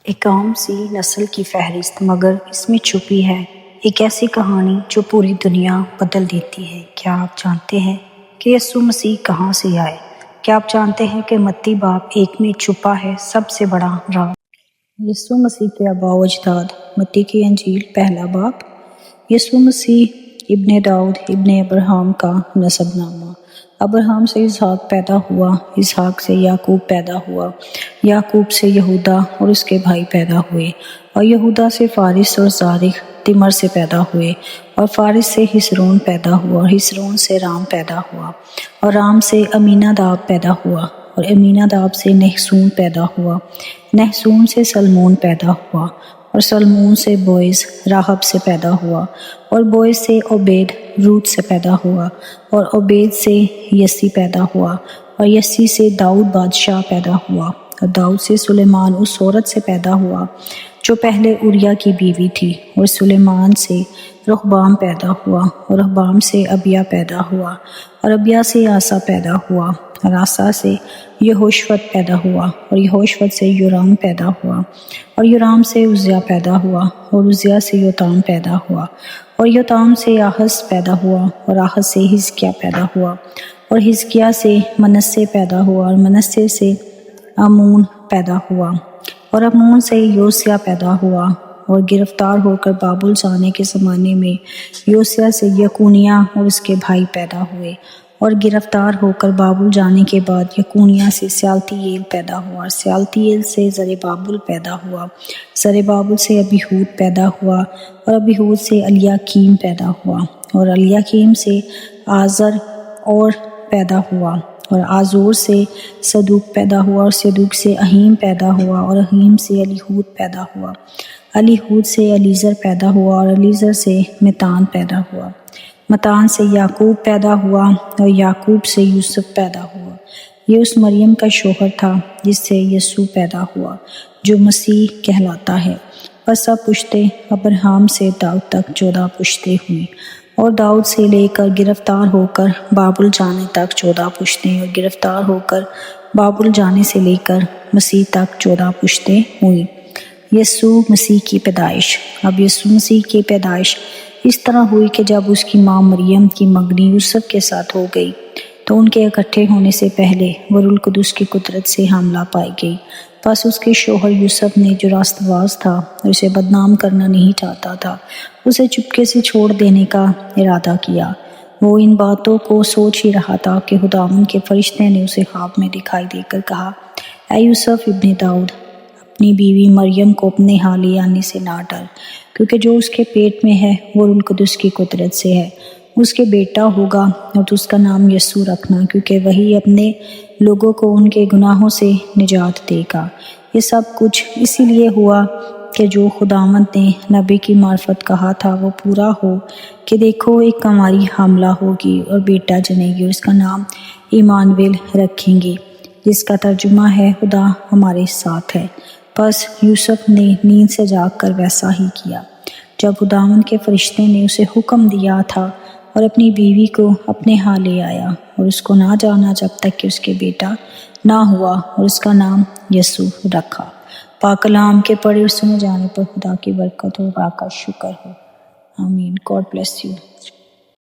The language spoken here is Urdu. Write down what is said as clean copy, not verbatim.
ایک عام سی نسل کی فہرست، مگر اس میں چھپی ہے ایک ایسی کہانی جو پوری دنیا بدل دیتی ہے۔ کیا آپ جانتے ہیں کہ یسوع مسیح کہاں سے آئے؟ کیا آپ جانتے ہیں کہ متی باب 1 میں چھپا ہے سب سے بڑا راز؟ یسوع مسیح کے آباء و اجداد۔ متی کی انجیل پہلا باب۔ یسوع مسیح ابن داؤد ابن ابراہیم کا نسب نامہ۔ ابراہیم سے اسحاق پیدا ہوا، اسحاق سے یعقوب پیدا ہوا، یعقوب سے یہودا اور اس کے بھائی پیدا ہوئے، اور یہودا سے فارس اور زارق تمر سے پیدا ہوئے، اور فارس سے حسرون پیدا ہوا، اور حسرون سے رام پیدا ہوا، اور رام سے امیناداب پیدا ہوا، اور امیناداب سے نحسون پیدا ہوا، نحسون سے سلمون پیدا ہوا، اور سلمون سے بوئز راحب سے پیدا ہوا، اور بوئز سے عبید روت سے پیدا ہوا، اور عبید سے یسی پیدا ہوا، اور یسی سے داؤد بادشاہ پیدا ہوا، اور داؤد سے سلیمان اس عورت سے پیدا ہوا جو پہلے اوریا کی بیوی تھی، اور سلیمان سے رحبام پیدا ہوا، اور رحبام سے ابیا پیدا ہوا، اور ابیا سے آسا پیدا ہوا، اور آسا سے یہوشفت پیدا ہوا، اور یہوشفت سے یورام پیدا ہوا، اور یورام سے عزیہ پیدا ہوا، اور عزیہ سے یوتام پیدا ہوا، اور یوتام سے آحز پیدا ہوا، اور آحز سے حزقیہ پیدا ہوا، اور حزقیہ سے منسے پیدا ہوا، اور منسے سے آمون پیدا ہوا، اور آمون سے یوسیہ پیدا ہوا، اور گرفتار ہو کر بابل جانے کے زمانے میں یوسیہ سے یکونیہ اور اس کے بھائی پیدا ہوئے، اور گرفتار ہو کر بابل جانے کے بعد یکونیہ سے سیالتییل پیدا ہوا، اور سیالتییل سے زربابل پیدا ہوا، زربابل سے ابیہود پیدا ہوا، اور ابیہود سے الیاکیم پیدا ہوا، اور الیاکیم سے آزر اور پیدا ہوا، اور آزور سے صدوق پیدا ہوا، اور صدوق سے اہیم پیدا ہوا، اور اہیم سے الیہود پیدا ہوا، الیہود سے الیزر پیدا ہوا، اور الیزر سے متان پیدا ہوا، متان سے یعقوب پیدا ہوا، اور یعقوب سے یوسف پیدا ہوا۔ یہ اس مریم کا شوہر تھا جس سے یسوع پیدا ہوا جو مسیح کہلاتا ہے۔ پس سب پشتیں ابراہیم سے داؤد تک 14 پشتیں ہوئیں، اور داؤد سے لے کر گرفتار ہو کر بابل جانے تک 14 پشتیں، اور گرفتار ہو کر بابل جانے سے لے کر مسیح تک 14 پشتیں ہوئیں۔ یسوع مسیح کی پیدائش۔ اب یسوع مسیح کی پیدائش اس طرح ہوئی کہ جب اس کی ماں مریم کی منگنی یوسف کے ساتھ ہو گئی تو ان کے اکٹھے ہونے سے پہلے وہ روح القدس کی قدرت سے حاملہ پائی گئی۔ پس اس کے شوہر یوسف نے جو راست باز تھا اور اسے بدنام کرنا نہیں چاہتا تھا، اسے چپکے سے چھوڑ دینے کا ارادہ کیا۔ وہ ان باتوں کو سوچ ہی رہا تھا کہ خداوند کے فرشتے نے اسے خواب میں دکھائی دے کر کہا، اے یوسف ابن داؤد، اپنی بیوی مریم کو اپنے ہاں لے آنے سے نہ ڈر، کیونکہ جو اس کے پیٹ میں ہے وہ روح القدس کی قدرت سے ہے۔ اس کے بیٹا ہوگا اور تو اس کا نام یسوع رکھنا، کیونکہ وہی اپنے لوگوں کو ان کے گناہوں سے نجات دے گا۔ یہ سب کچھ اسی لیے ہوا کہ جو خداوند نے نبی کی معرفت کہا تھا وہ پورا ہو، کہ دیکھو ایک کنواری حاملہ ہوگی اور بیٹا جنے گی، اور اس کا نام ایمانویل رکھیں گے، جس کا ترجمہ ہے خدا ہمارے ساتھ ہے۔ پس یوسف نے نیند سے جاگ کر ویسا ہی کیا جب خداوند کے فرشتے نے اسے حکم دیا تھا، اور اپنی بیوی کو اپنے ہاں لے آیا، اور اس کو نہ جانا جب تک کہ اس کے بیٹا نہ ہوا، اور اس کا نام یسوع رکھا۔ پاک کلام کے پڑھے اور سنے جانے پر خدا کی برکت اور کا شکر ہو۔ آمین۔ God bless you.